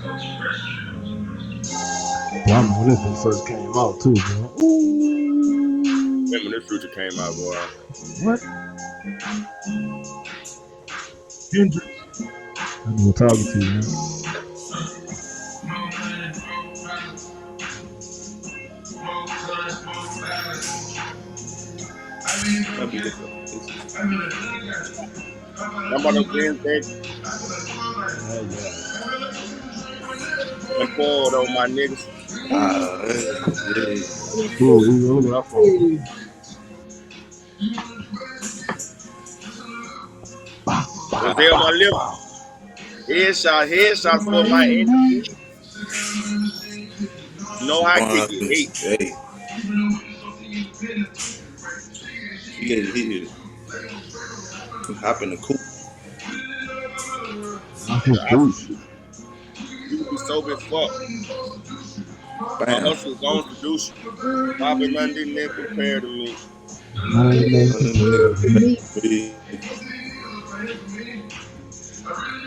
I remember when this one first came out too, bro. Ooh. Remember this Future came out, boy. What? Hendrix. I'm gonna talk to you, man. That'd be good. I'm about to win, baby. And forward on my niggas. Yeah. Ooh, look at that phone. Roselle, my lip. Headshots for my enemy. Know how I kick it. Hey. Hey. He hit it. Hop in the coop. You be sober as fuck. My Bam. hustle is on seduce you. Bobby Lundy never compared to me.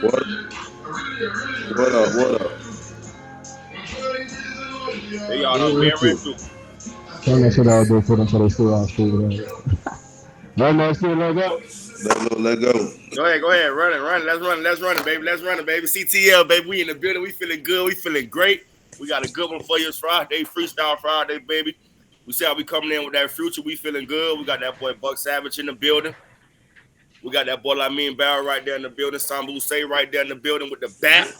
What up? They all done been ran through. Turn that shit out there for them so they still out school. Run that shit like that. Let go. Go ahead. Run it. Let's run it, baby. CTL, baby. We in the building. We feeling good. We feeling great. We got a good one for you. It's Friday, Freestyle Friday, baby. We see how we coming in with that Future. We feeling good. We got that boy Buck Savage in the building. We got that boy Lamin Barrel right there in the building. Sambu Say right there in the building with the bat.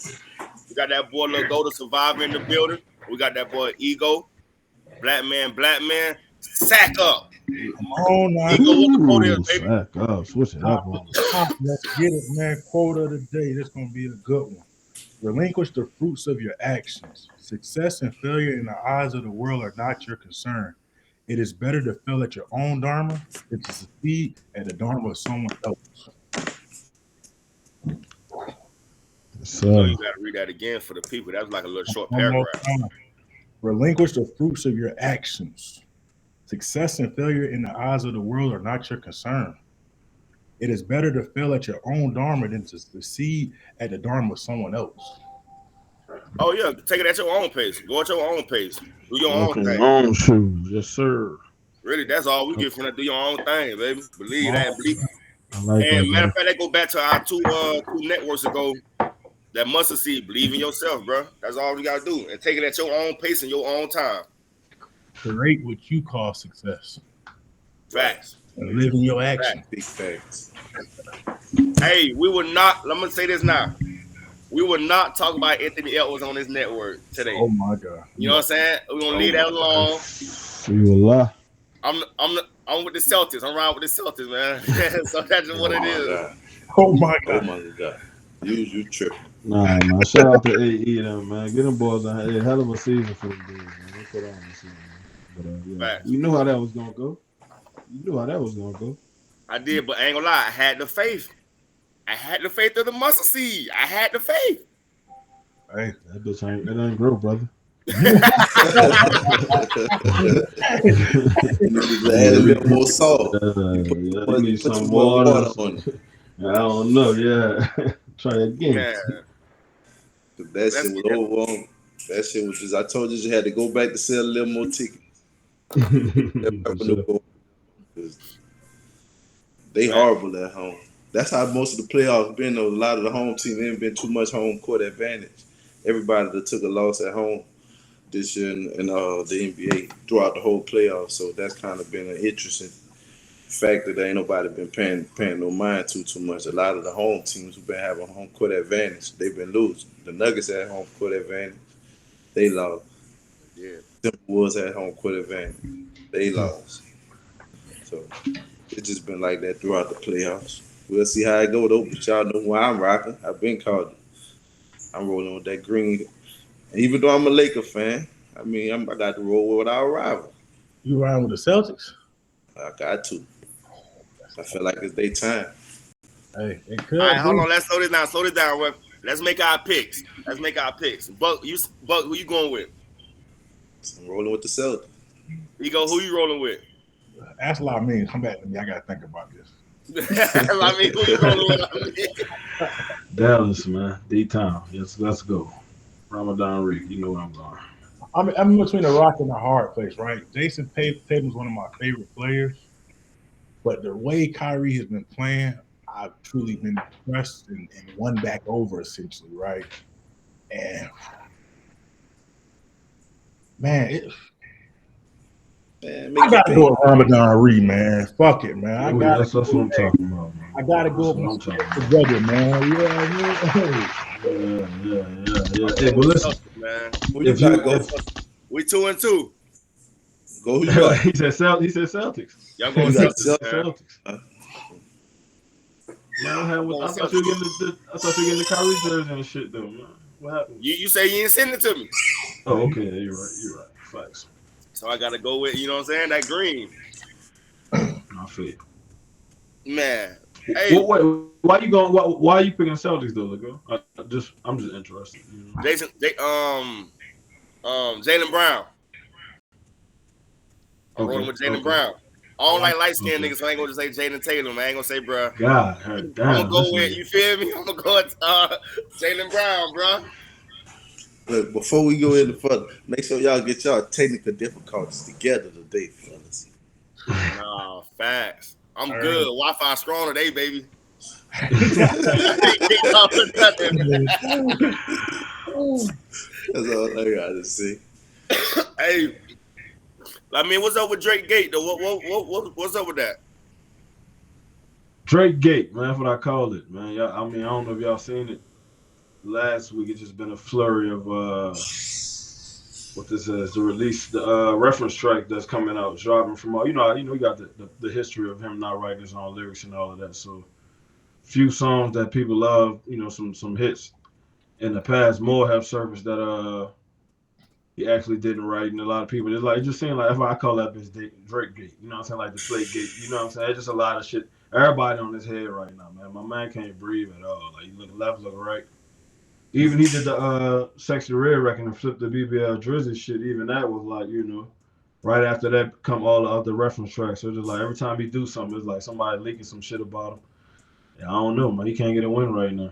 We got that boy Lil Go, the Survivor in the building. We got that boy Ego. Black man. Sack up. Oh, now. Ego, what the quote is, baby? Sack up. Switch it up on. Let's get it, man. Quote of the day. This is going to be a good one. Relinquish the fruits of your actions. Success and failure in the eyes of the world are not your concern. It is better to fail at your own dharma than to succeed at the dharma of someone else. So you got to read that again for the people. That's like a little short paragraph. Relinquish the fruits of your actions. Success and failure in the eyes of the world are not your concern. It is better to fail at your own dharma than to succeed at the dharma of someone else. Oh yeah, take it at your own pace. Go at your own pace. Do your own thing. Own shoes, yes sir. Really, that's all we get from that. Do your own thing, baby. Believe that. I like and that, matter of fact, that go back to our two networks ago. That mustard seed. Believe in yourself, bro. That's all you gotta do, and take it at your own pace and your own time. Create what you call success. Facts. And live in your action. Big facts. Hey, we will not. Let me say this now. We will not talk about Anthony Edwards on this network today. Oh my God! You know what I'm saying? We're gonna leave that alone. You will lie. I'm with the Celtics. I'm riding with the Celtics, man. So that's just what it is. God. Oh my God! Oh my God! You tripping? Nah, man. Shout out to AE, them, man. Get them boys on. Hey, hell of a season for them dudes, man. They put on the season, man. But yeah, you knew how that was gonna go. I did, but I ain't gonna lie. I had the faith. I had the faith of the mustard seed. I had the faith. Hey, that bitch ain't grow, brother. Add a little more salt. You need some water on it. I don't know. Yeah, try it again. Man. That shit was over on. That shit was just. I told you had to go back to sell a little more tickets. They horrible at home. That's how most of the playoffs been. Though. A lot of the home team ain't been too much home court advantage. Everybody that took a loss at home this year in the NBA throughout the whole playoffs. So that's kind of been an interesting factor that ain't nobody been paying no mind to too much. A lot of the home teams who've been having home court advantage, they've been losing. The Nuggets had home court advantage, they lost. Yeah. Timberwolves had home court advantage, they lost. So it's just been like that throughout the playoffs. We'll see how it go though. But y'all know who I'm rocking. I've been called it. I'm rolling with that green. And even though I'm a Laker fan, I mean I got to roll with our rival. You riding with the Celtics? I got to. I feel like it's their time. Hey, it could. All right, hold on. Let's slow this down. Let's make our picks. Buck, who you going with? I'm rolling with the Celtics. Ego, who you rolling with? Ask Lamin. Come back to me. I got to think about this. Who you rolling with? Dallas, man. D-Town. Yes, let's go. Ramadan Reed. You know where I'm going. I'm between a rock and a hard place, right? Jason Tatum's one of my favorite players, but the way Kyrie has been playing, I've truly been impressed and won back over essentially, right? And man, I gotta go with Ramadan Reed, man. Fuck it, man. I gotta. That's what I'm talking about, man. I gotta go with my brother, man. Yeah. Hey, but listen, man. If you go, we 2-2. Go who you got? He said Celtics. Y'all going Celtics. Man, I thought you were getting the Kyrie jersey and shit though, man. What happened? You say you didn't send it to me. Oh, okay. You're right. Facts. So I gotta go with, you know what I'm saying, that green. I feel you. Man. Hey. Why you going? Why are you picking Celtics though, Lego? I'm just interested. You know? Jaylen Brown. I'm Okay, rolling with Jaylen Brown. I don't like light skinned niggas, so I ain't gonna just say Jaden Tatum. I ain't gonna say, bro. God, I'm gonna go with, you feel me? I'm gonna go with Jaylen Brown, bro. Look, before we go any further, make sure y'all get y'all technical difficulties together today, fellas. Nah, facts. I'm good. Wi-Fi strong today, baby. That's all I gotta see. Hey, I mean, what's up with Drake Gate though? What's up with that? Drake Gate, man. That's what I called it, man. I mean, I don't know if y'all seen it. Last week, it's just been a flurry of what this is, the release, the reference track that's coming out, dropping from all. You know, we got the history of him not writing his own lyrics and all of that. So, few songs that people love, you know, some hits in the past, more have surfaced that he actually didn't write, and a lot of people, it just seemed like, if I call that bitch Drake Gate, you know what I'm saying, like the Flake Gate, you know what I'm saying, it's just a lot of shit. Everybody on his head right now, man. My man can't breathe at all. Like, you look left, look right. Even he did the Sexy Red record and flipped the BBL Drizzy shit. Even that was like, you know, right after that come all the other reference tracks. So just like every time he do something, it's like somebody leaking some shit about him. Yeah, I don't know, man. He can't get a win right now.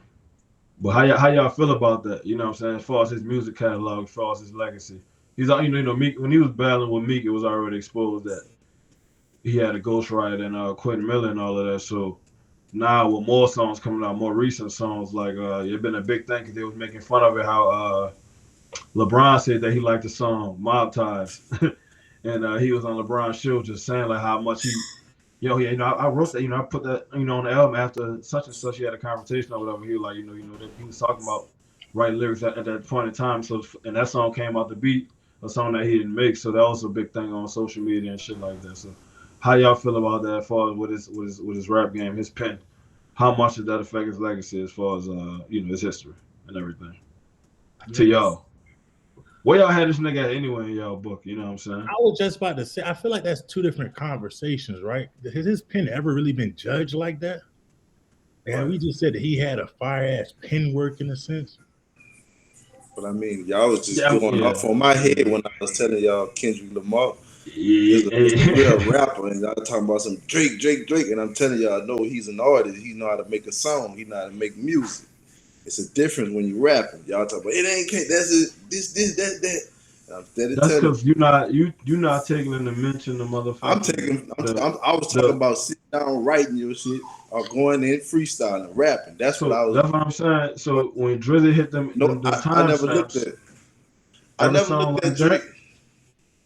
But how y'all feel about that? You know what I'm saying? As far as his music catalog, as far as his legacy, he's you know Meek, when he was battling with Meek, it was already exposed that he had a ghostwriter and Quentin Miller and all of that. So now with more songs coming out, more recent songs, like it's been a big thing because they was making fun of it how LeBron said that he liked the song Mob Ties, and he was on LeBron's show just saying like how much he, I wrote that, I put that, on the album after such and such. He had a conversation or whatever. He was like, that he was talking about writing lyrics at that point in time. So and that song came out the beat, a song that he didn't make. So that was a big thing on social media and shit like that. So how y'all feel about that as far as with his rap game, his pen? How much did that affect his legacy as far as his history and everything? To y'all. Where y'all had this nigga at anyway in y'all book, you know what I'm saying? I was just about to say, I feel like that's two different conversations, right? Has his pen ever really been judged like that? And we just said that he had a fire-ass pen work in a sense. But I mean, y'all was just going off on my head when I was telling y'all Kendrick Lamar is a real rapper, and y'all talking about some Drake, and I'm telling y'all, no, he's an artist. He know how to make a song. He know how to make music. It's a difference when you rapping. Y'all talk about it ain't that's it, this that. That's because you're not taking in to mention the motherfucker. I was talking about sitting down writing your shit or going in freestyling, rapping. That's what I was. That's what I'm saying. So when Drizzy hit them, I never looked at it. I never looked at Drake.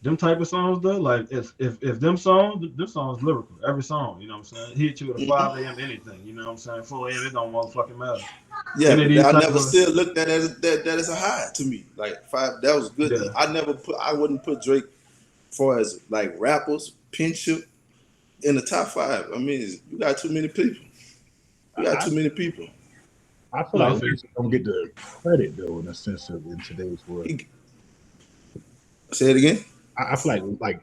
Them type of songs though, like if them songs lyrical, every song, you know what I'm saying? He hit you with a 5 a.m. anything, you know what I'm saying? 4 a.m. it don't motherfucking matter. Yeah, I never still looked at that as a high to me. Like 5, that was good. Yeah. I wouldn't put Drake far as like rappers, Pinship in the top 5. I mean, you got too many people. I feel like they don't get the credit though in a sense of in today's world. Say it again. I feel like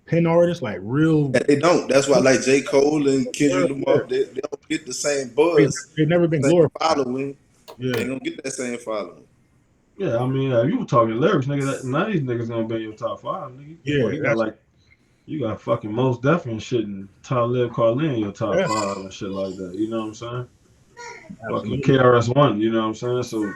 pen artists, like real. Yeah, they don't. That's why like J. Cole and Kendrick Lamar, they don't get the same buzz. They've never been glorified. Following. Yeah. They don't get that same following. Yeah, I mean, you were talking lyrics, nigga. None of these niggas gonna be in your top 5, nigga. Yeah, you got fucking Most Def and shit and Talib Kweli in your top 5 and shit like that. You know what I'm saying? Absolutely. Fucking KRS-One. You know what I'm saying? So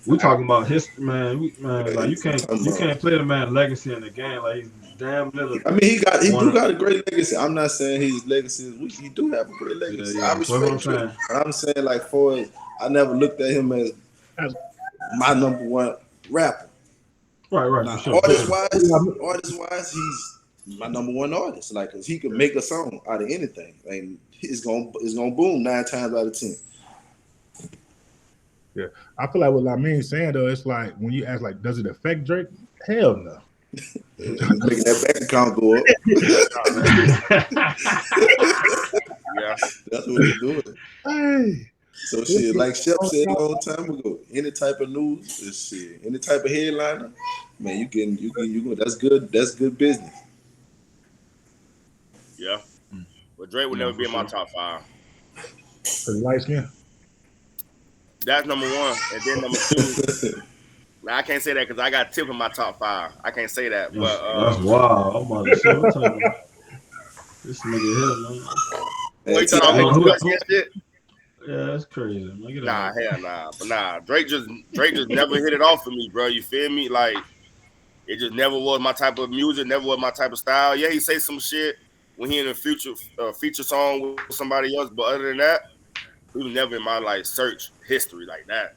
We talking about history, man. Like you I'm talking can't about. play the man legacy in the game. Like he's damn little I mean, he one do of got a great legacy. I'm not saying his legacy. He do have a great yeah, legacy. I yeah. That's what I'm respect Drake, saying. but I'm saying like for I never looked at him as That's- my number one rapper. Right, for Now, sure, for sure. artist wise, he's my number one artist. Like, cause he can make a song out of anything, and it's gonna boom 9 times out of 10. Yeah, I feel like what Lamin's saying though, it's like when you ask like, does it affect Drake? Hell no. It's making that bank account go up. Yeah. That's what it's doing. Hey, So shit, like Shep said a long time ago, any type of news, is shit, any type of headliner, man, you can. That's good business. Yeah. But Drake would No, never for be in my sure. top 5. light skin. That's number 1. And then number 2, now I can't say that because I got Tip in my top 5. I can't say that. That's But wild. I'm about to say what type of this nigga here, man. what you And talking Hold about on, making cuts and shit? yeah, that's crazy, man. Get Nah, out. hell nah. But nah, Drake just never hit it off for me, bro. You feel me? Like it just never was my type of music, never was my type of style. Yeah, he say some shit when he in a feature song with somebody else, but other than that, he was never in my like search history like that.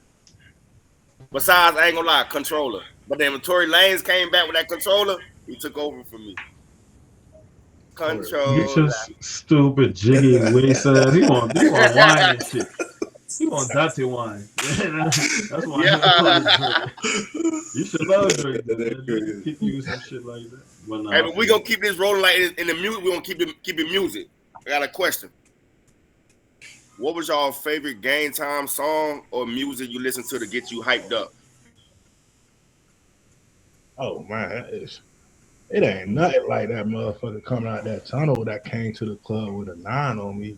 Besides, I ain't gonna lie, Controller. But then when Tory Lanez came back with that Controller, he took over for me. Get Controller. your stupid jiggy waist ass. He want wine and shit. He want Dante wine. That's why he don't like Yeah. Drake. You should love Drake though, that's man. Drake crazy. keep you some shit like that. But Hey, nah, I but we feel gonna keep this rolling like in the music. We gonna keep it music. I got a question. What was y'all favorite game time song or music you listen to get you hyped up? Oh man, it ain't nothing like that motherfucker coming out that tunnel that came to the club with a 9 on me.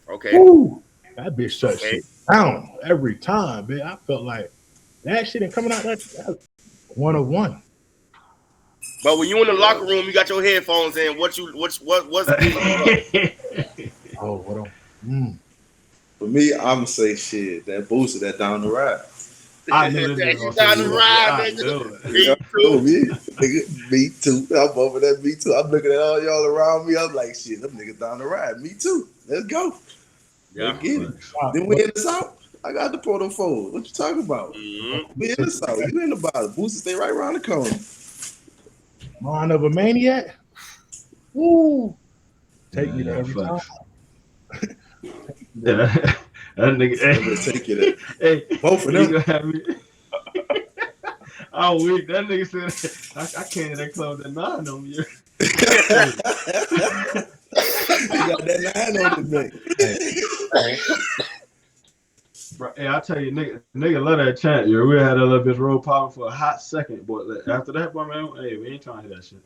Okay, Woo! That bitch shut okay. shit down every time, bitch. I felt like that shit ain't coming out that one of one. But when you in the Yeah. locker room, you got your headphones in. What's getting you up? Oh, what on? Mm. For me, I'm gonna say shit. That booster, that down the ride. I knew this nigga That you gonna say down the Boosie. ride, I nigga. knew it. Me Oh, too. me, nigga, me too. I'm over that. Me too. I'm looking at all y'all around me. I'm like, shit, them niggas down the ride. Me too. Let's go. Yeah. Let's get it. Thanks. Then we in the south. I got the Portal Fold. What you talking about? Mm-hmm. We in the south. You in the bottom. Booster stay right around the corner. Mind of a maniac. Woo! Take me Yeah, there every time. facts. Yeah, that nigga. I'm gonna take you there. Hey, Both of you them. gonna have me? I'm weak. That nigga said I came to that club at 9 on you. You got that 9 on the Bro, hey, I tell you, nigga love that chant. Yeah, we had a little bitch roll popping for a hot second, boy. Like, after that, boy, man, hey, we ain't trying to hear that shit.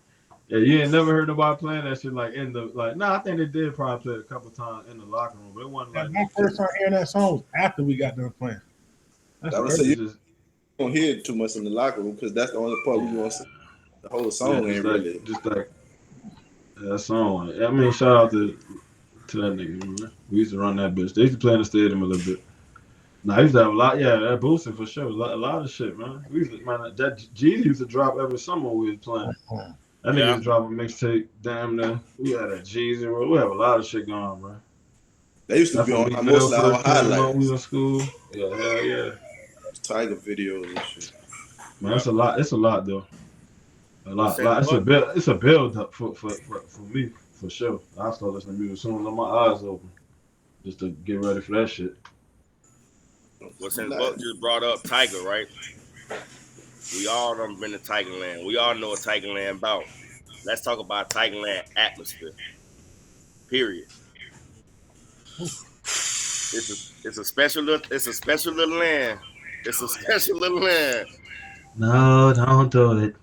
Yeah, you ain't never heard nobody playing that shit like in the like. Nah, I think they did probably play it a couple times in the locker room, but it wasn't like My no. first time hearing that song was after we got done playing. That's I would crazy. say you Just, don't hear it too much in the locker room because that's the only part we gonna see. The whole yeah, song ain't really. just like that song. I mean, shout out to that nigga. Man. We used to run that bitch. They used to play in the stadium a little bit. Nah, I used to have a lot. Yeah, that boosting for sure. A lot of shit, man. We used to, man, that G used to drop every summer we was playing. That nigga Yeah. used to drop a mixtape. Damn near. We had a Jeezy. We have a lot of shit going, bro. They used to That's be when on Meek Mill mostly our first came out. We highlights. was in school. Yeah, hell yeah. Tiger videos and shit. Man, it's a lot. It's a lot though. A But lot. since It's a what? build. It's a build up for me for sure. I start listening to music as soon as my eyes open, just to get ready for that shit. Well, since Buck just brought up Tiger, right? We all done been to Tigerland. We all know what Tigerland about. Let's talk about Tigerland atmosphere. Period. It's a special little land. It's a special little land. No, don't do it.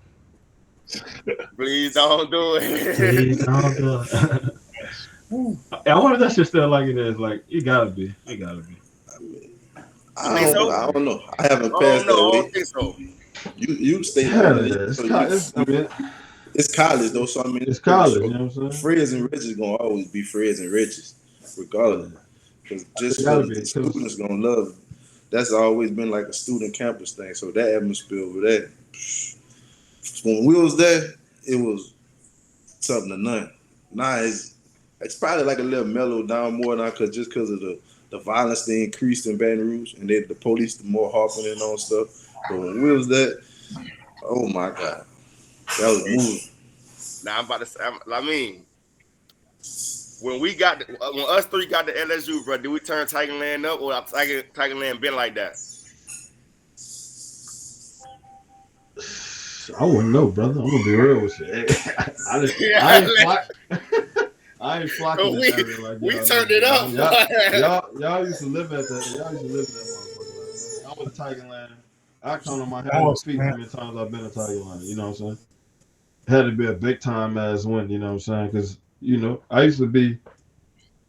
Please don't do Please it. don't do it. I wonder if that shit still like it is. Like it gotta be. It gotta be. I mean, You think so? I don't know. I haven't I passed don't know. that I way. don't think so. You stay Hell down there, yeah. so I mean, it's college though. So I mean, it's it's pretty college. sure You know what I'm saying? Freds and Riches gonna always be Freds and Riches, Yeah. regardless. Because just It gotta because be. the Cause students gonna love that's always been like a student campus thing. So that atmosphere over there, when we was there, it was something to none. Nah, it's probably like a little mellowed down more now, because of the violence they increased in Baton Rouge, and the police more harping in on stuff. But when we was there, oh my god, that was moving. Now I'm about to say, I mean, when us three got to LSU, bro, did we turn Tigerland up or Tigerland been like that? I wouldn't know, brother. I'm gonna be real with you. I ain't flocking So this area like we y'all. turned it up. Y'all used to live at that. Y'all used to live in that motherfucker. I went to Tigerland. I count on my hands and feet how many times I've been to Tigerland. You know what I'm saying? Had to be a big time ass win. You know what I'm saying? Because I used to be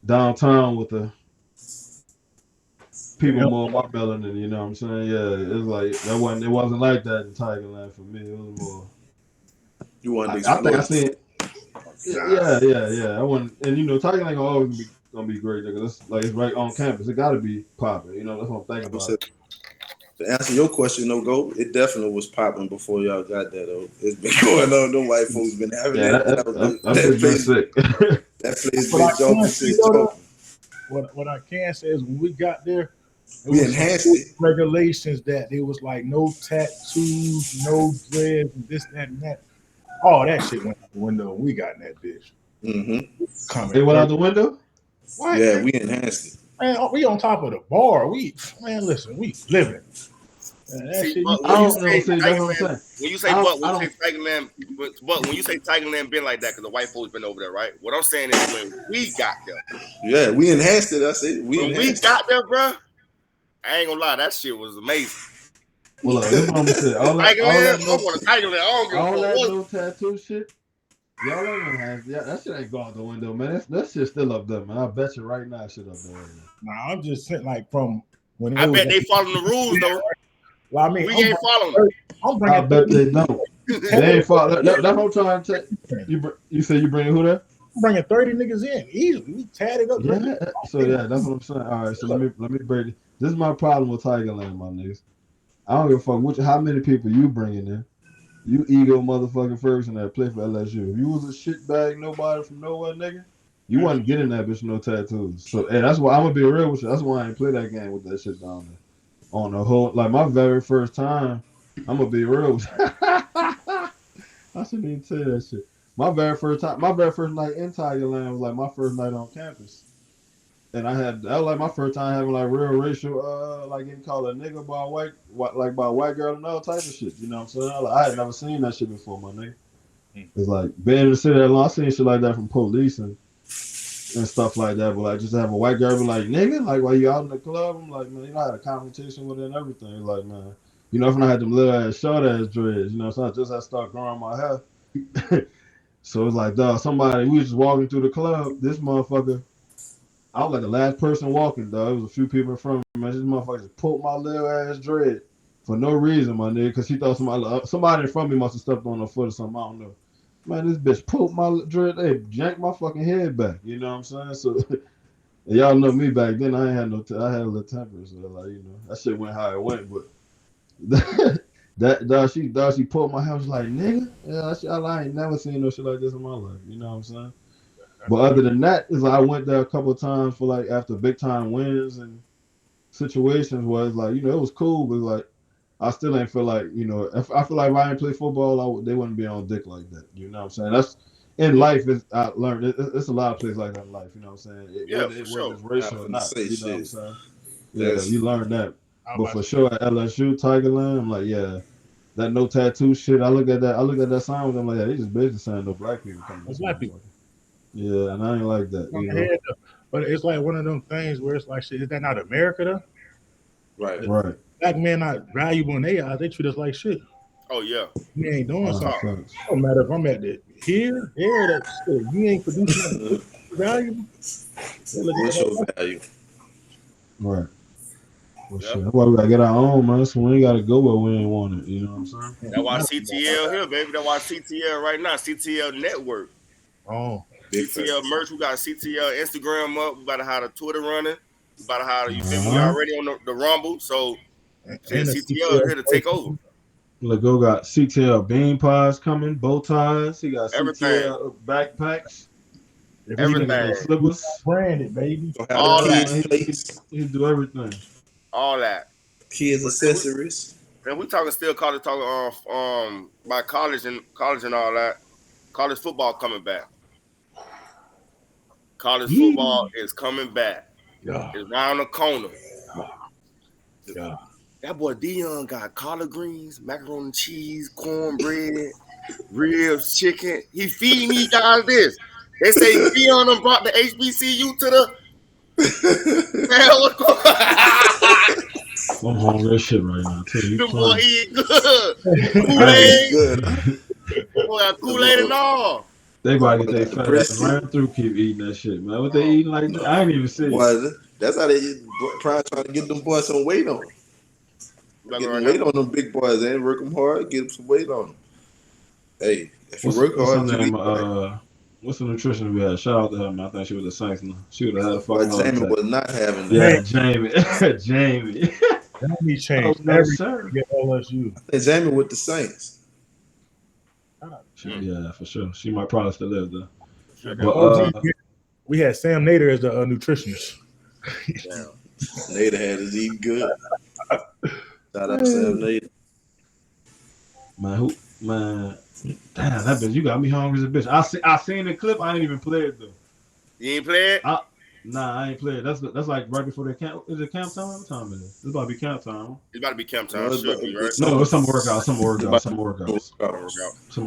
downtown with the people more my melanin. You know what I'm saying? Yeah, it was like that. It wasn't like that in Tigerland for me. It was more. You wanted to I explore. think I seen. Yeah. I want, and Tigerland always gonna be great because it's right on campus. It gotta be popping. That's what I'm thinking about. To answer your question, Go, it definitely was popping before y'all got there, though. It's been going on. The white folks been having that place sick. That place been jumping since jumping. What I can say is when we got there, we enhanced it. Regulations that it was like no tattoos, no dreads, and this, that, and that. All that shit went out the window when we got in that bitch. It went out the window? What? Yeah, we enhanced it. Man, we on top of the bar. Listen, we living. When you say Tigerland, but when you say Tigerland been like that, because the white folks been over there, right? What I'm saying is when we got there. Yeah, we enhanced it. I said when we got there, bro. I ain't gonna lie, that shit was amazing. Well, this mama said all that no tattoo shit. Y'all ain't gonna have that shit ain't go out the window, man. That shit's still up there, man. I bet you right now, shit up there. Nah, I'm just saying, like from when I bet they following the rules though. Well, I mean, we ain't following. I bet they don't. They ain't follow. That's what I'm trying to tell you. You say you bringing who there? I'm bringing 30 niggas in easily. We tatted up. Yeah. So that's what I'm saying. All right. So let me break it. This is my problem with Tigerland, my niggas. I don't give a fuck how many people you bringing in. You ego motherfucking Ferguson that play for LSU. If you was a shitbag nobody from nowhere, nigga, you wasn't getting that bitch no tattoos. So that's why I'm gonna be real with you. That's why I ain't play that game with that shit down there. On the whole, like my very first time, I'm gonna be real with you. I shouldn't even tell that shit. My very first night in Tigerland was like my first night on campus. And that was like my first time having like real racial, like getting called a nigga by a white girl and all type of shit. You know what I'm saying? Like, I had never seen that shit before, my nigga. It's like being in the city that long, I seen shit like that from police and stuff like that. But like just to have a white girl be like, nigga, like while you out in the club, I'm like, man, I had a competition with it and everything. Like, man, if I had them little ass short ass dreads, so I just had to start growing my hair. So it's like, dog, we was just walking through the club, this motherfucker. I was like the last person walking, dog. There was a few people in front of me. This motherfucker just pulled my little ass dread for no reason, my nigga, because he thought somebody in front of me must have stepped on her foot or something. I don't know. Man, this bitch pulled my dread. They janked my fucking head back. You know what I'm saying? So y'all know me back then. I ain't had I had a little temper, so like that shit went how it went. But she pulled my hair. I was like, nigga, I ain't never seen no shit like this in my life. You know what I'm saying? But other than that, is like I went there a couple of times for like after big time wins and situations where it's like, it was cool, but like I still ain't feel like, if I feel like if I didn't play football, they wouldn't be on dick like that. You know what I'm saying? That's in life. I learned it's a lot of places like that in life. You know what I'm saying? Whether it's racial or not. You know what I'm saying? Yeah, you learn that. But for sure at LSU, Tigerland, I'm like, yeah, that no tattoo shit. I look at that sign with them like, yeah, they just basically saying no black people coming. It's black people. Yeah, and I ain't like that. But it's like one of them things where it's like, shit, is that not America though? Right. Black men not valuable in their eyes. They treat us like shit. Oh yeah. You ain't doing something. It don't matter if I'm at here, there, that shit. You ain't producing valuable. What's your value? Right. Well, shit. That's why we gotta get our own, man. So we ain't gotta go where we ain't want it. You know what I'm saying? That's why CTL here, baby. That's why CTL right now. CTL Network. Oh. CTL merch. We got CTL Instagram up. We about to have a Twitter running. About how you feel me? We already on the Rumble, so And the CTL here to take over Lego got CTL bean pies coming, bow ties. He got everything, CTL backpacks. If These we niggas everything, got slippers. branded, baby. Gonna have all the that, kids' plates, He do everything. all that. kids' But see, accessories. we talking still college talking about college and all that. College football coming back. College football is coming back. Yeah, It's round the corner. yeah. That boy Dion got collard greens, macaroni and cheese, cornbread, ribs, chicken. He feeding these guys this. They say Dion done brought the HBCU to the man. What's going on? I'm hungry as shit right now too. You The boy playing? eat good. I ain't Kool-Aid. good. Huh? Boy got Kool-Aid and all. They about to Boy get their got the fat ass brisket. ran through. Keep eating that shit, man. What they eating like that? I ain't even see it. Boy, that's how they trying to get them boys some weight on. Like Get right them now. weight on them big boys. They ain't work them hard. Get them some weight on them. Hey, if you work What's her hard, you name? eat right. What's the nutrition we had? Shout out to her, man. I think she was the Saints. Now. She would have had a Boy, fucking heart Jamie attack. was not having that. Yeah, Man, Jamie. Jamie. Jamie Oh changed no, everything sir. at LSU. And Jamie with the Saints. Yeah, for sure. She might probably still live there. Like But OG, we had Sam Nader as a nutritionist. Damn. Nader had us eating good. Shout out to Sam Nader. man, damn, that bitch, you got me hungry as a bitch. I seen the clip. I ain't even play it though. You ain't play it? Nah, I ain't played. That's like right before the camp. Is it camp time? What time is it? It's about to be camp time. It's about to be camp time. No, it's Should about- be, right? No, it's some workout. Workout. Some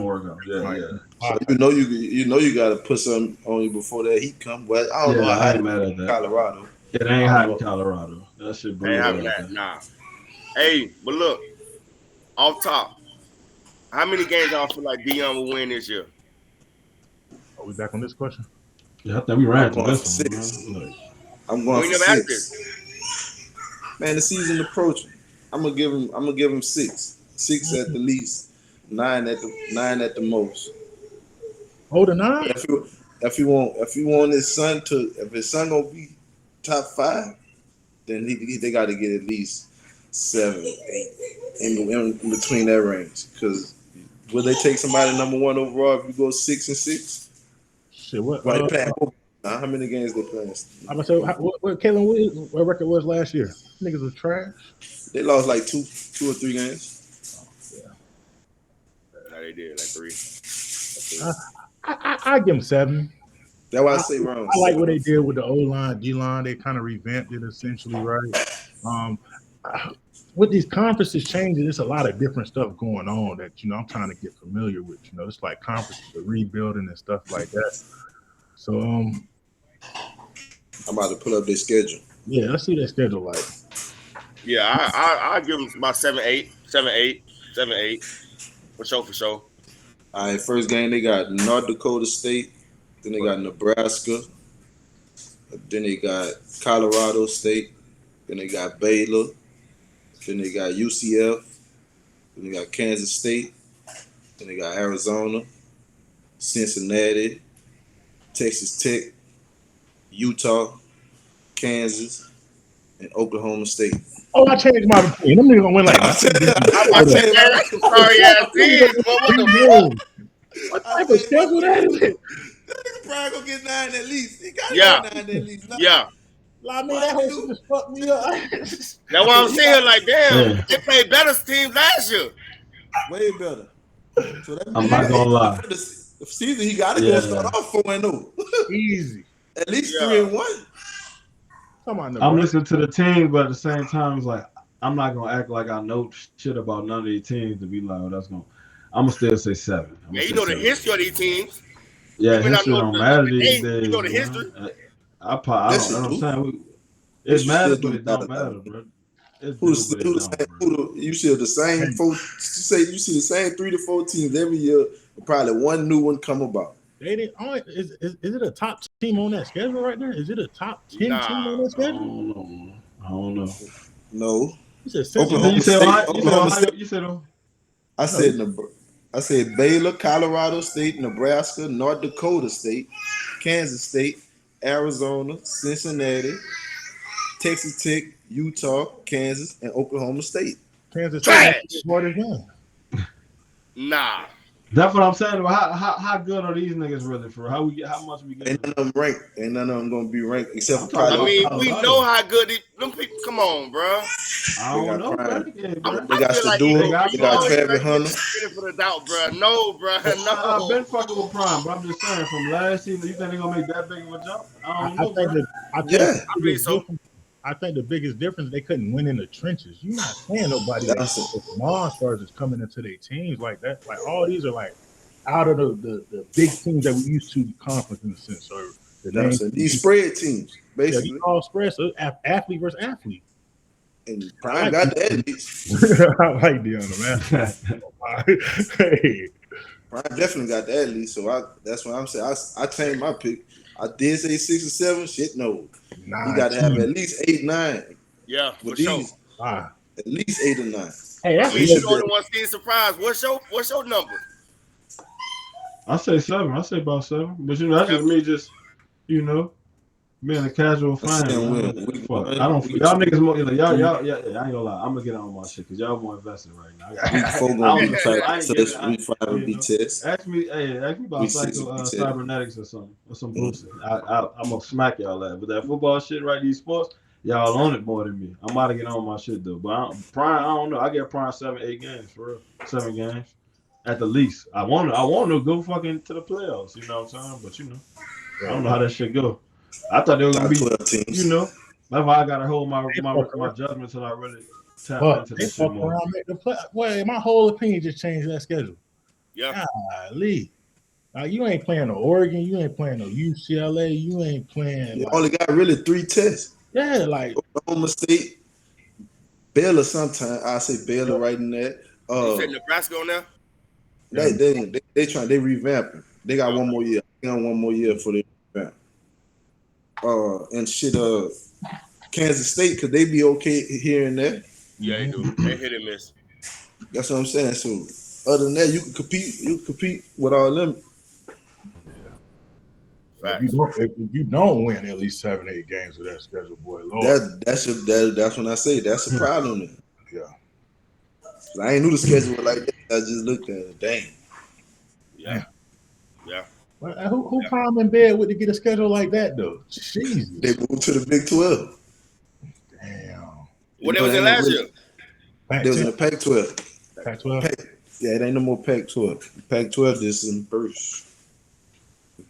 workout. Yeah. So you know you got to put something on you before that heat come. Well, I don't know Yeah, how I it ain't mad at that. Colorado. It ain't hot in Colorado. That shit Ain't brutal having out that. there. Nah. Hey, but look, off top, how many games y'all feel like Dion will win this year? Are we back on this question? Yeah, I think we ran I'm through going this for one, 6. man. Like, I'm going We for never asked 6. Man, the season approaching. I'm gonna give him 6. 6 at the least. 9 at the most. Oh, the 9? If you want his son if his son gonna be top 5, then they got to get at least 7, 8 in between that range. Because will they take somebody number 1 overall if you go 6-6? Shit, what? Why they playing? How many games they playing? I'm gonna say what Kalen Williams, what record was last year? Niggas was trash. They lost like 2 or 3 games. No, they did like 3. I give them 7. That's why I say round. I like what they did with the O line, D line. They kind of revamped it essentially, right? With these conferences changing, there's a lot of different stuff going on that I'm trying to get familiar with. It's like conferences are rebuilding and stuff like that. So I'm about to pull up their schedule. yeah, let's see their schedule like. Yeah, I give them about 7, 8. For sure. All right, first game they got North Dakota State, then they got Nebraska, then they got Colorado State, then they got Baylor, then they got UCF, then they got Kansas State, then they got Arizona, Cincinnati, Texas Tech, Utah, Kansas, and Oklahoma State. Oh, I changed my opinion. Them niggas gonna win like. I said, man, that's a sorry ass team. What type of schedule that is it? Brian gonna get 9 at least. He got Yeah. 9 at least. Yeah. I mean, that whole shit just fucked me up. That's why I'm saying, like, damn, Yeah. they played better teams last year. Way better. So that I'm not gonna lie. The season he got to go start off 4-0. Easy. At least Yeah. 3-1. Come on, I'm listening to the team, but at the same time, it's like I'm not gonna act like I know shit about none of these teams to be like, oh, I'm gonna still say 7. Yeah, you know the history of these teams. Yeah, You may not history know don't the matter name, these you days. know the man. history. I know what I'm saying. It History matters, still but it do don't matter, matter, bro. You see the same 3 to 4 teams every year. Probably one new one come about. They didn't. Is it a top team on that schedule right there? Is it a top 10 team on that I schedule? don't know. No. You said Oklahoma You said State. Ohio? Oklahoma State. You said Ohio? I said Baylor, Colorado State, Nebraska, North Dakota State, Kansas State, Arizona, Cincinnati, Texas Tech, Utah, Kansas, and Oklahoma State. Kansas State Trash. is the hardest game. Nah. That's what I'm saying. How good are these niggas really for? How much we Ain't getting? none of them ranked. Ain't none of them gonna be ranked except I'm for talking I about probably. mean, we Colorado. know how good them people. Come on, bro. I They don't got know, bro. Prime. Yeah, I bro. They got feel like They Sadula. got They you got Prime. always Travis try to give Hunter. them the benefit of the doubt, bro. No, bro. I've No. been fucking with Prime, but I'm just saying from last season, you think they're gonna make that big of a jump? I don't I know, think bro. that I think Yeah, the I believe biggest so. difference. I think the biggest difference they couldn't win in the trenches. You're not playing nobody that that's it. monsters is coming into their teams like that. Like all these are like out of the big teams that we used to conference in a sense, or the name. That's it. These spread teams, Yeah, these basically. all spreads. So athlete versus athlete. And I Prime like got the athletes. I like Deanna, man. Hey, Prime definitely got the athletes. So that's what I'm saying. I changed my pick. I did say 6 or 7. Shit, no. He got to have 19. at least 8, 9 Yeah, for with sure. these. Ah. At least 8 or 9. Hey, I that's mean, He you should the be. only one seeing surprise. What's your number? I say 7. I say about 7. But that's just 7. me, just you know, being a casual I'm fan. saying Man. win. Week Fuck, I 1, don't. week Y'all 2, niggas more. week Yeah. I ain't gonna lie. I'm gonna get on my shit because y'all more invested right now. week 4 I gonna don't be know. I ain't getting. test. Week 5 will You be know. test. Ask me about Week 6 psycho will be test. cybernetics or something or some Mm. bullshit. I'm gonna smack y'all at. But that football shit, right? These sports, y'all on it more than me. I'm about to get on my shit though. But Prime, I don't know. I get Prime 7, 8 games for real. 7 games at the least. I want to go fucking to the playoffs. You know what I'm saying? But I don't know how that shit go. I thought they were gonna Top be, 12 teams. that's why I gotta hold my they my fuck my around. judgment till I really tap But into they this shit fuck more. around, make the play. Well, my whole opinion just changed that schedule. Yeah. Golly. You ain't playing no Oregon, you ain't playing no UCLA, you ain't playing You like only got really 3 tests. yeah, like Oklahoma State, Baylor. Sometime I say Baylor right in there. You said Nebraska on there? yeah, They trying they revamping. They got one Okay. more year. They got one more year for the revamp. And shit. Kansas State, because they be okay here and there. Yeah, they do. They hit and miss. That's what I'm saying. So other than that, you can compete. You can compete with all them. Facts. if you don't win at least 7, 8 games with that schedule, boy, Lord. That's when I say that's a problem. Then. Yeah. 'Cause I ain't knew the schedule was like that. I just looked at it. Dang. Yeah. Yeah. Well, who climb in bed with to get a schedule like that though? They Jesus. moved to the Big 12. Damn. What they You know, was they in ain't no last year? really. Pac They was 10, in the Pac-12. Pac 12. Yeah, it ain't no more Pac-12. Pac-12 is in first.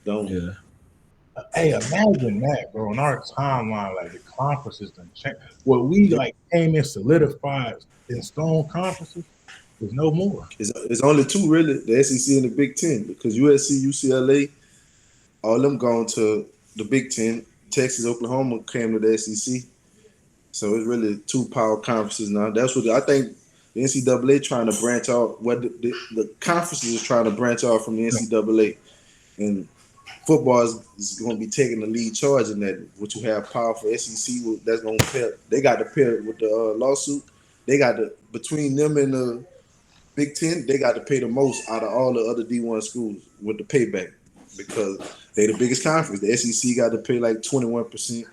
Don't. Yeah. Hey, imagine that, bro. On our timeline, like the conferences done changed. What we like came in solidified in stone conferences, there's no more. It's only 2 really, the SEC and the Big Ten, because USC, UCLA, all them gone to the Big Ten. Texas, Oklahoma came to the SEC. So it's really 2 power conferences now. That's what I think the NCAA trying to branch out. What the conferences is trying to branch out from the NCAA, and football is going to be taking the lead charge in that. What you have powerful SEC that's going to pay. They got to pay with the lawsuit. They got to between them and the Big Ten. They got to pay the most out of all the other D1 schools with the payback because they the biggest conference. The SEC got to pay like 21%,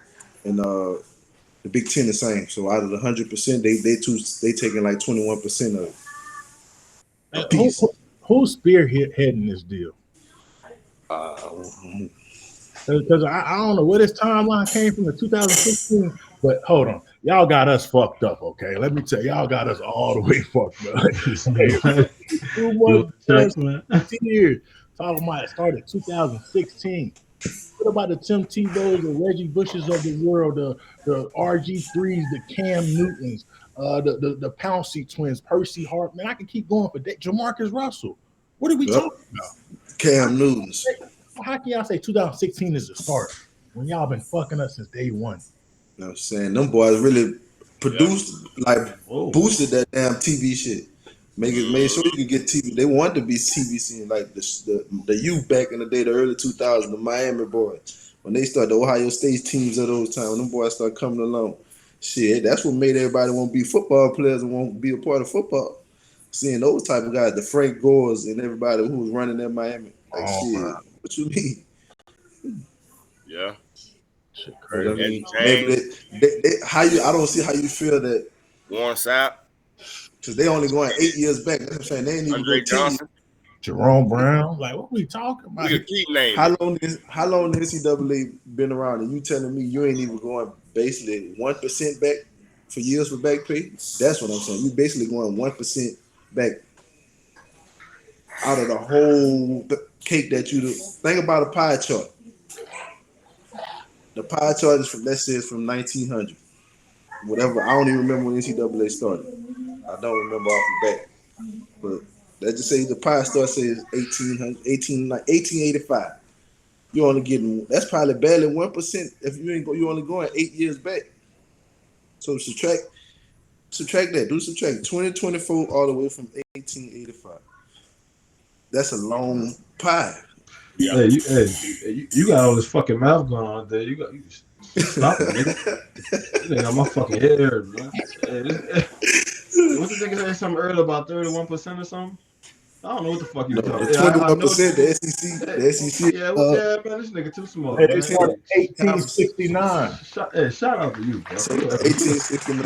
and the Big Ten the same. So out of the 100%, they taking like 21% of a And piece. who's spearheading this deal? Uh, Because I don't know where this timeline came from in 2016, but hold on. Y'all got us fucked up, okay? Let me tell you, y'all got us all the way fucked up. Hey, 2 You months checks, man. years. Talking about it started 2016. What about the Tim Tebow's, the Reggie Bushes of the world, the RG3s, the Cam Newtons, the Pouncey twins, Percy Hart? Man, I can keep going for that. Jamarcus Russell. What are we yep. talking about? Cam Newton's. How can y'all say 2016 is the start when y'all been fucking us since day one? You know what I'm saying? Them boys really produced, like Whoa. boosted that damn TV shit. Made sure you could get TV. They wanted to be TV seen like the youth back in the day, the early 2000s, the Miami boys. When they started the Ohio State teams of those times, when them boys started coming along. Shit, that's what made everybody want to be football players and want to be a part of football. Seeing those type of guys, the Frank Gores and everybody who was running in Miami. Like Oh, shit, what you mean? Yeah. Shit But I crazy. mean, James. maybe I don't see how you feel that Warren Sapp. because they only going 8 years back. That's what I'm saying. They ain't even go Andre 10 years. Johnson. Jerome Brown. Like, what we talking about? We could keep naming. How long the NCAA been around, and you telling me you ain't even going basically 1% back for years for back pay? That's what I'm saying. You basically going 1% back out of the whole cake that you do. Think about a pie chart. The pie chart is from, let's say, it's from 1900, whatever. I don't even remember when NCAA started. I don't remember off the bat, but let's just say the pie chart says 1885. You're only getting, that's probably barely 1%. If you ain't go, you're only going 8 years back. So subtract that. Do subtract 2024 all the way from 1885. That's a long pie. Yeah. You got all this fucking mouth going on there. You stop it, nigga. You got my fucking head hurt, bro. What's the nigga said something earlier about 31% or something? I don't know what the fuck you No, talking. 21%. The SEC. Yeah, man, this nigga too smart. Hey, Man. they started 1869. Shout out to you, bro. 1869.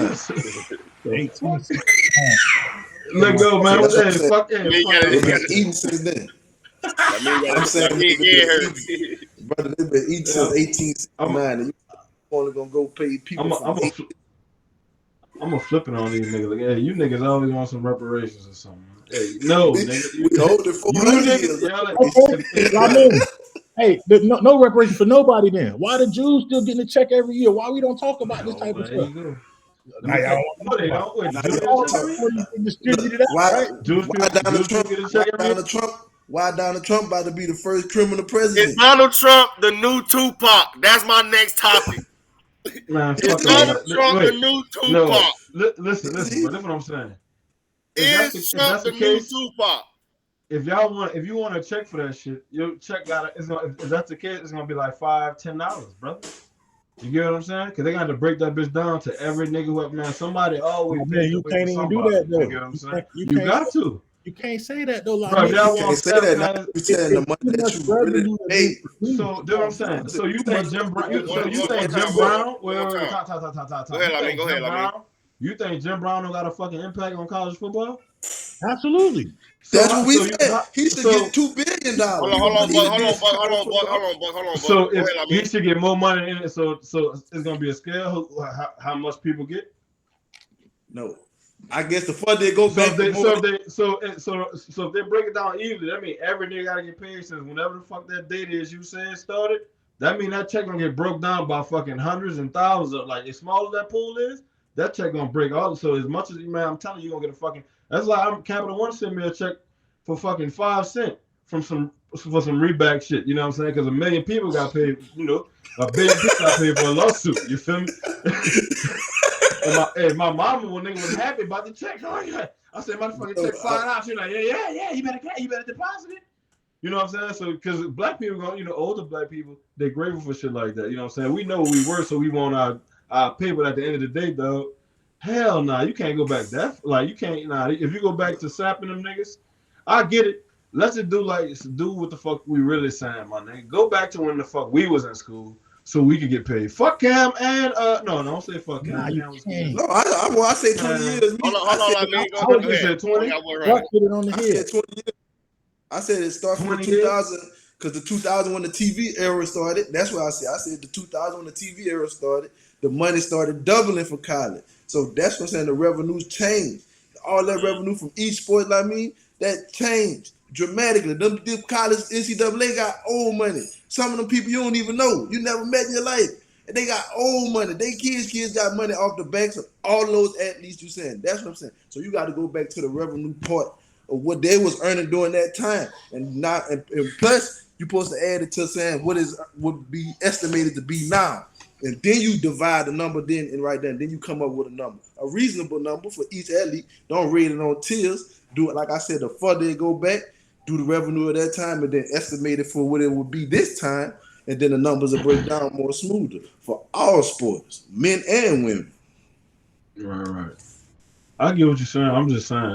1869. Let go, man. That's what I'm saying. Fuck. You Fuck. gotta- They've been eating since then. I'm saying they've been hurt. eating. Brother, they've been eating since 1869. And you only gonna go pay people I'm gonna flip it on these niggas. Like, hey, you niggas always want some reparations or something. Hey, no, nigga. We hold it 400 years. Hey, no reparation for nobody then. Why the Jews still getting a check every year? Why we don't talk about this type of stuff? You go. Now y'all want to talk about it. Distributed out, right? Why Donald Trump about to be the first criminal president? Is Donald Trump the new Tupac? That's my next topic. Man, Is Donald Trump the new Tupac? No, listen, but that's what I'm saying. Is Trump the new Tupac? If you want to check for that shit, your check if that's the case, it's gonna be like $5-10, brother. You get what I'm saying? Because they got to break that bitch down to every nigga who up, man. Somebody always. Man, you can't even do that though. You get what I'm saying? You got to. You can't say that though. Like, bro, you can't say that. Now you telling the money that you really made. So, do what I'm saying. So you think Jim Brown? Well, go ahead, go ahead. You think Jim Brown don't got a fucking impact on college football? Absolutely. That's what we said. He should get $2 billion. Hold on. So he should get more money in it. So it's gonna be a scale. How much people get? No, I guess the fund they go back. So if they break it down evenly, that means every nigga gotta get paid since whenever the fuck that date is you saying started. That means that check gonna get broke down by fucking hundreds and thousands of, like, as small as that pool is, that check gonna break all. So as much as, man, I'm telling you, gonna get a fucking. That's like Capital One sent me a check for fucking 5 cents for some reback shit. You know what I'm saying? Because a million people got paid. You know, a billion people got paid for a lawsuit. You feel me? and my mama, when nigga was happy about the check, I said, motherfucker, check $5. She's like, yeah, you better deposit it. You know what I'm saying? So, because black people, older black people, they're grateful for shit like that. You know what I'm saying? We know what we were, so we want our paper at the end of the day, though. Hell nah, you can't go back that. Like, you can't, if you go back to sapping them niggas, I get it. Let's just do what the fuck we really saying, my nigga. Go back to when the fuck we was in school so we could get paid. Fuck Cam and, no, don't say fuck Cam. No, I say 20 years. Hold on, You said 20? I said it starts from 2000 because the 2000 when the TV era started. That's what I said. I said the 2000 when the TV era started, the money started doubling for college. So that's what I'm saying. The revenues changed. All that revenue from each sport, that changed dramatically. Them college NCAA got old money. Some of them people you don't even know, you never met in your life, and they got old money. They kids got money off the backs of all those athletes. You saying that's what I'm saying. So you got to go back to the revenue part of what they was earning during that time, and plus you supposed to add it to saying what would be estimated to be now, and then you divide the number then you come up with a number, a reasonable number for each athlete. Don't rate it on tiers. Do it like I said. The further they go back, do the revenue at that time, and then estimate it for what it would be this time, and then the numbers will break down more smoother for all sports, men and women. Right. I get what you're saying. I'm just saying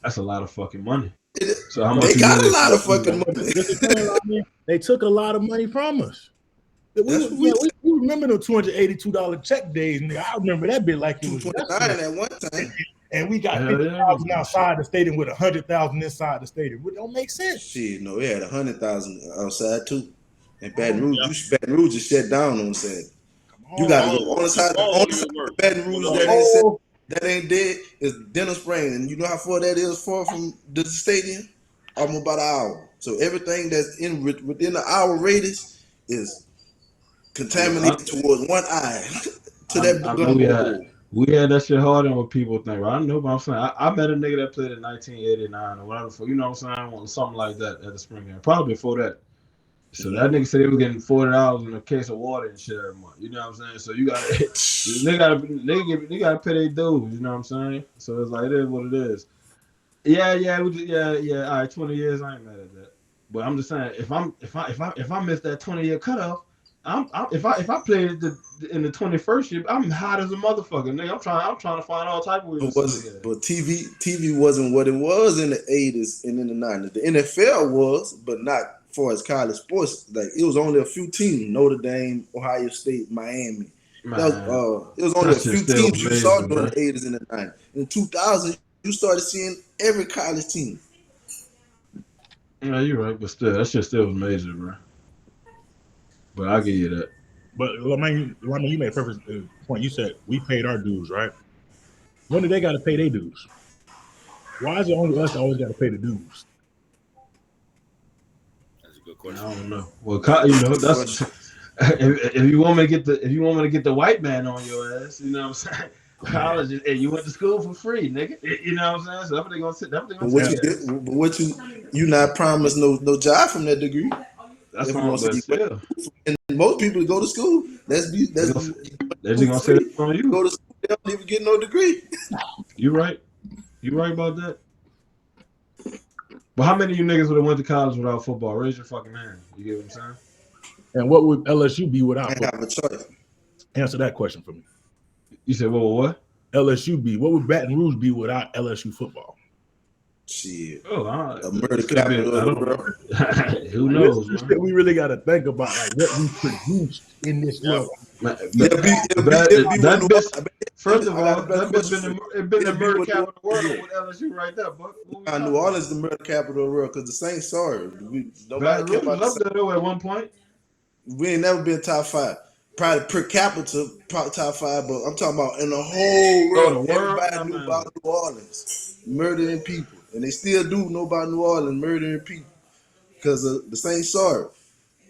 that's a lot of fucking money. So how much they got a lot of fucking money. They took a lot of money from us. We You remember the $282 check days, nigga? I remember that bit like it was $229 at one time. And we got Hell 50,000 yeah. outside the stadium with 100,000 inside the stadium. It don't make sense. Shit, no, we had 100,000 outside too. And Baton Rouge, Baton Rouge just shut down on Saturday. You got to go on the side. The only side of Baton Rouge that ain't dead is Denham Springs, and you know how far that is far from the stadium? Almost about an hour. So everything that's within the hour radius is contaminated towards one eye. To that we had that shit harder than what people think. Right? I know what I'm saying. I met a nigga that played in 1989 or whatever. You know what I'm saying? Something like that at the spring game. Probably before that. So that nigga said they were getting $40 in a case of water and shit every month. You know what I'm saying? So you gotta, they gotta pay their dues. You know what I'm saying? So it's like it is what it is. Yeah. All right, 20 years, I ain't mad at that. But I'm just saying, if I miss that 20-year cutoff, if I played in the 21st year, I'm hot as a motherfucker, nigga. I'm trying to find all type of ways. But TV wasn't what it was in the 80s and in the 90s. The NFL was, but not far as college sports. Like it was only a few teams: Notre Dame, Ohio State, Miami. It was only a few teams you saw during the 80s and the 90s. In the 2000s, you started seeing every college team. Yeah, you're right, but still, that shit still was major, bro. But I'll give you that. But I mean, you made a perfect point. You said we paid our dues, right? When do they got to pay their dues? Why is it only us that always got to pay the dues? That's a good question. I don't know. Well, you know, that's if you want me to get the white man on your ass, you know what I'm saying? College, and you went to school for free, nigga. You know what I'm saying? So that's what they gonna say. That's what they gonna you not promised no job from that degree. That's what I'm saying. And most people go to school. They're just gonna say that's on you. Go to school, they don't even get no degree. You right. You right about that. But how many of you niggas would have went to college without football? Raise your fucking hand. You get what I'm saying? And what would LSU be without football? I have a choice. Answer that question for me. You said what? LSU be? What would Baton Rouge be without LSU football? Shit. A murder capital. Who knows? We really got to think about like what we produced in this world. First of all, that's been the murder capital of the world with LSU right there, but New Orleans is the murder capital of the world because the Saints sorry. Nobody care about up there though at one point. We ain't never been top 5. Probably per capita, probably top 5, but I'm talking about in the whole world. Everybody knew about New Orleans murdering people, and they still do know about New Orleans murdering people because the Saints sorry.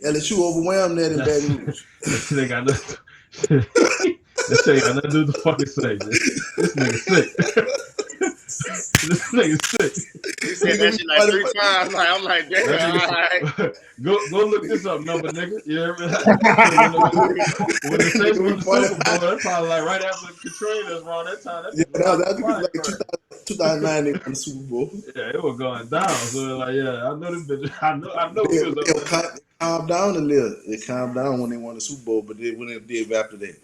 LSU overwhelmed that in Baton Rouge. They got nothing. This shit got nothing to do with the fucking say. This nigga sick. This nigga sick. He said that shit like 3 times. I'm like, damn. All right. Go look this up, number nigga. You hear me? When the Saints won the Super Bowl, that's probably like right after Katrina was around that time. That was like 2009 they won the Super Bowl. Yeah, it was going down. So like, yeah, I know this bitch. I know it calmed down a little. It calmed down when they won the Super Bowl, but when it did after that,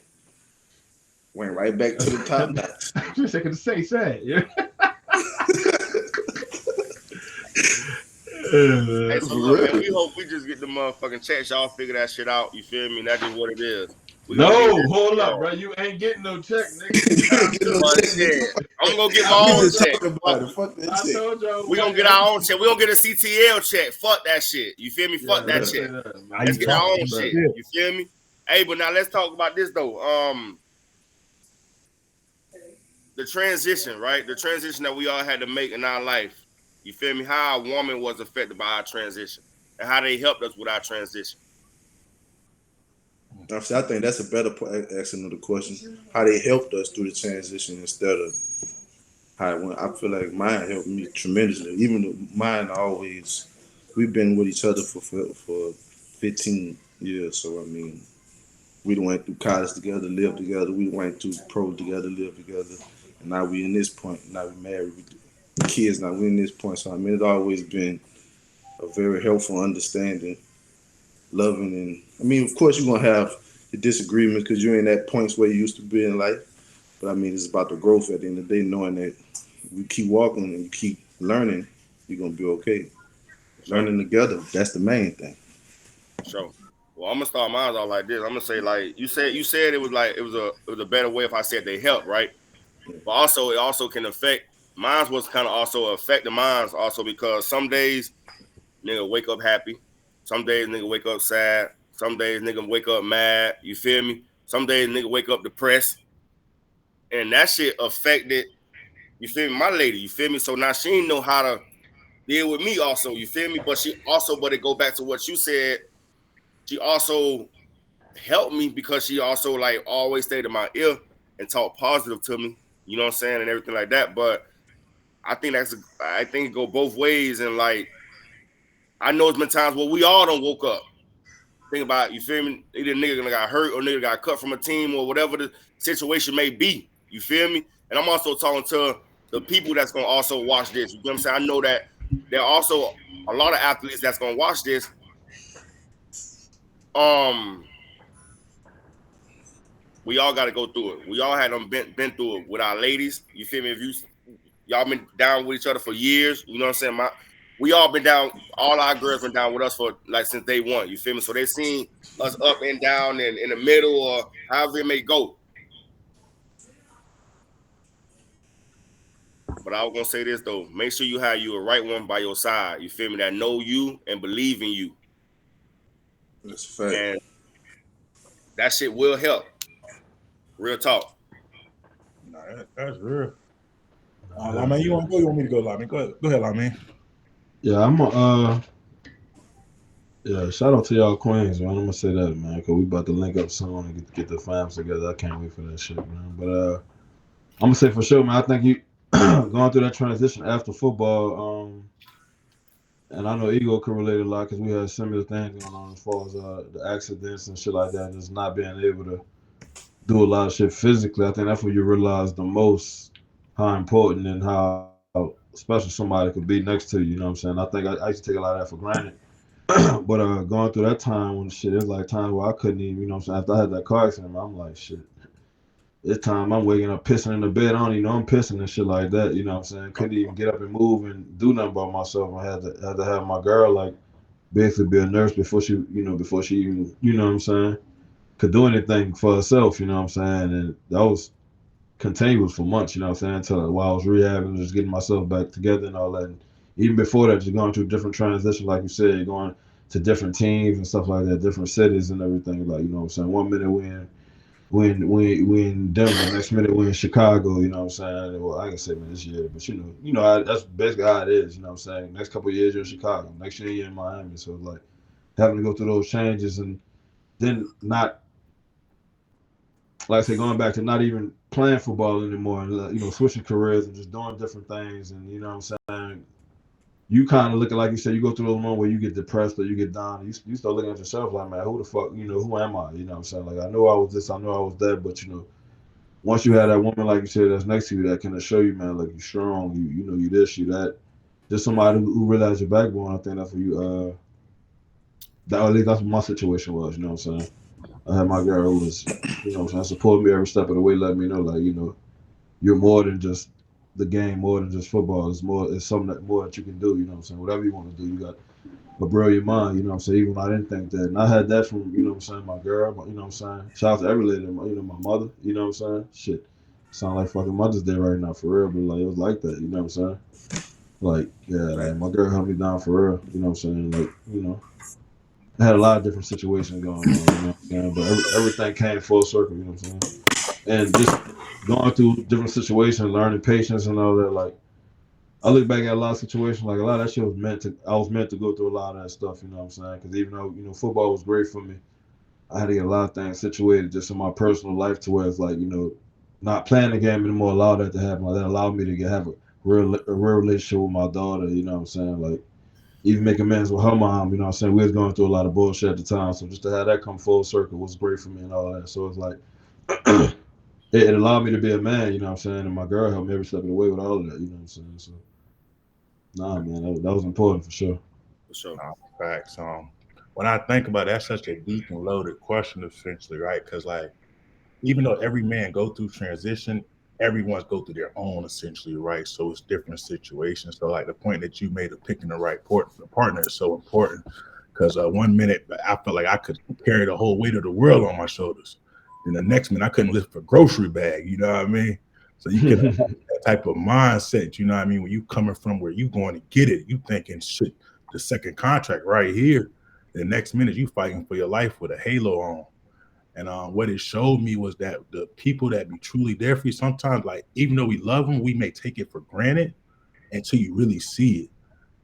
went right back to the top notch. Just second to say sad. Yeah. Hey, so look, man, we hope we just get the motherfucking checks. Y'all figure that shit out. You feel me? That's just what it is. Hold up, bro. You ain't getting no check, nigga. I'm gonna get my own check. I told y'all. We gonna get our own check. We gonna get a CTL check. Fuck that shit. You feel me? Fuck that shit. Let's get our own shit. You feel me? Hey, but now let's talk about this though. The transition, right? The transition that we all had to make in our life. You feel me? How a woman was affected by our transition and how they helped us with our transition. I think that's a better asking of the question. How they helped us through the transition instead of how it went. I feel like mine helped me tremendously. Even though mine always, we've been with each other for 15 years. So, I mean, we went through college together, lived together. We went through pro together, lived together. And now we in this point. Now we married. Kids now we're in this point, so I mean it's always been a very helpful understanding, loving, and I mean of course you're gonna have the disagreements because you're in that points where you used to be in life, but I mean it's about the growth at the end of the day, knowing that you keep walking and you keep learning, you're gonna be okay. Learning together, that's the main thing. Sure. Well, I'm gonna start mine off like this. I'm gonna say like you said it was like it was a better way if I said they help, right? But also it also can affect mine was kind of also affecting mine also because some days nigga wake up happy, some days nigga wake up sad, some days nigga wake up mad. You feel me? Some days nigga wake up depressed, and that shit affected. You feel me? My lady, you feel me? So now she ain't know how to deal with me also. You feel me? But it go back to what you said. She also helped me because she also like always stayed in my ear and talked positive to me. You know what I'm saying, and everything like that. But I think it go both ways, and like I know it's been times where we all don't woke up. Think about it, you feel me? Either nigga got hurt or nigga got cut from a team or whatever the situation may be. You feel me? And I'm also talking to the people that's gonna also watch this. You know what I'm saying? I know that there are also a lot of athletes that's gonna watch this. Um, we all got to go through it. We all had them been through it with our ladies. You feel me? If y'all been down with each other for years, you know what I'm saying? We all been down. All our girls been down with us for like since day one. You feel me? So they seen us up and down and in the middle or however it may go. But I was gonna say this though: make sure you have you a right one by your side. You feel me? That know you and believe in you, That's a fact. and that shit will help. Real talk. Nah, that's real. Yeah, Laman, you man. want to go? You want me to go, Laman? Go ahead, Laman. Yeah, I'm a yeah, shout out to y'all Queens, man. I'm gonna say that, man, because we about to link up soon and get the fams together. I can't wait for that shit, man. But I'm gonna say for sure, man. I think you going through that transition after football, and I know Ego can relate a lot because we had similar things going on as far as the accidents and shit like that, and just not being able to do a lot of shit physically. I think that's when you realize the most how important and how special somebody could be next to you. You know what I'm saying? I think I used to take a lot of that for granted. But going through that time when shit, it was like times where I couldn't even, you know what I'm saying? After I had that car accident, I'm like, shit, this time I'm waking up pissing in the bed. I don't even know I'm pissing and shit like that. You know what I'm saying? Couldn't even get up and move and do nothing by myself. I had to have my girl like basically be a nurse before she even, you know what I'm saying, could do anything for herself. You know what I'm saying? And that was continuous for months. You know what I'm saying? Until while I was rehabbing, just getting myself back together and all that. And even before that, just going through different transitions, like you said, going to different teams and stuff like that, different cities and everything. Like, you know what I'm saying? One minute we in Denver. Next minute we in Chicago. You know what I'm saying? Well, I can say man this year, but that's basically how it is. You know what I'm saying? Next couple of years you're in Chicago. Next year you're in Miami. So it's like having to go through those changes and then not like I said, going back to not even playing football anymore, and switching careers and just doing different things, and you know what I'm saying. You kind of look at like you said, you go through those moments where you get depressed or you get down. And you start looking at yourself like, man, who the fuck, who am I? You know what I'm saying? Like I know I was this, I know I was that, but once you have that woman, like you said, that's next to you that can assure you, man, like you're strong, you this, you that. Just somebody who realizes your backbone. I think that's what at least that's what my situation was. You know what I'm saying? I had my girl who was, you know what I'm saying, supported me every step of the way, let me know, like, you're more than just the game, more than just football. It's something more that you can do, you know what I'm saying? Whatever you want to do, you got a brilliant mind, you know what I'm saying? Even when I didn't think that. And I had that from, you know what I'm saying, my girl, you know what I'm saying? Shout out to every lady, my mother, you know what I'm saying? Shit. Sound like fucking Mother's Day right now, for real, but like, it was like that, you know what I'm saying? Like, yeah, Right. like, my girl held me down for real, you know what I'm saying? Like, I had a lot of different situations going on, you know what I'm saying? But everything came full circle, you know what I'm saying? And just going through different situations, learning patience and all that. Like I look back at a lot of situations, like a lot of that shit was meant to. I was meant to go through a lot of that stuff. You know what I'm saying? Because even though football was great for me, I had to get a lot of things situated just in my personal life to where it's like not playing the game anymore allowed that to happen. Like that allowed me to have a real relationship with my daughter. You know what I'm saying? Like even make amends with her mom. You know what I'm saying? We was going through a lot of bullshit at the time, so just to have that come full circle was great for me and all that. So it's like. It allowed me to be a man, you know what I'm saying? And my girl helped me every step of the way with all of that, you know what I'm saying? So, nah, man, that was important for sure. For sure. No, facts. When I think about it, that's such a deep and loaded question, essentially, right? Because like, even though every man go through transition, everyone's go through their own, essentially, right? So it's different situations. So like the point that you made of picking the right partner is so important. Because 1 minute I felt like I could carry the whole weight of the world on my shoulders. Then the next minute I couldn't lift a grocery bag. You know what I mean? So you can have that type of mindset. You know what I mean? When you coming from where you going to get it, you thinking shit. The second contract right here. The next minute you fighting for your life with a halo on. And what it showed me was that the people that be truly there for you, sometimes, like, even though we love them, we may take it for granted until you really see it.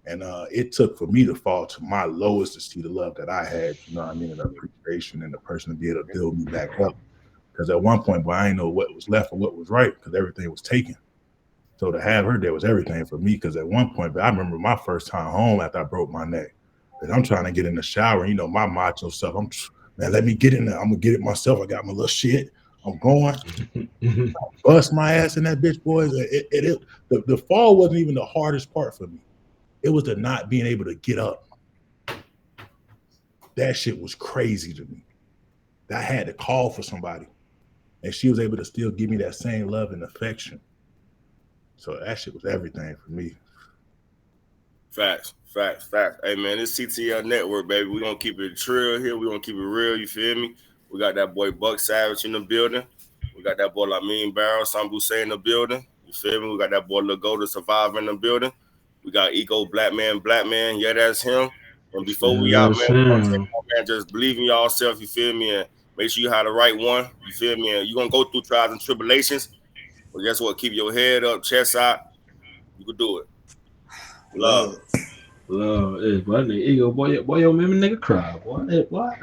And it took for me to fall to my lowest to see the love that I had, you know what I mean, and the appreciation and the person to be able to build me back up. Because at one point, boy, I didn't know what was left or what was right because everything was taken. So to have her there was everything for me. Because at one point, but I remember my first time home after I broke my neck. And I'm trying to get in the shower, you know, my macho stuff. Man, let me get in there. I'm gonna get it myself. I got my little shit. I'm going. Bust my ass in that bitch, boys. The fall wasn't even the hardest part for me. It was the not being able to get up. That shit was crazy to me. I had to call for somebody. And she was able to still give me that same love and affection. So that shit was everything for me. Facts. Hey, man, this CTL Network, baby. We're going to keep it trill here. We're going to keep it real, you feel me? We got that boy Buck Savage in the building. We got that boy Lamin Barrow, Sambu Say in the building. You feel me? We got that boy Lil Go, the Survivor in the building. We got Ego Black Man. Yeah, that's him. And before we out, man, just believe in yourself, you feel me? And make sure you have the right one, you feel me? And you're going to go through trials and tribulations. But guess what? Keep your head up, chest out. You can do it. Love. Love. Hey, boy, that nigga Ego, boy, your man, nigga cry, boy.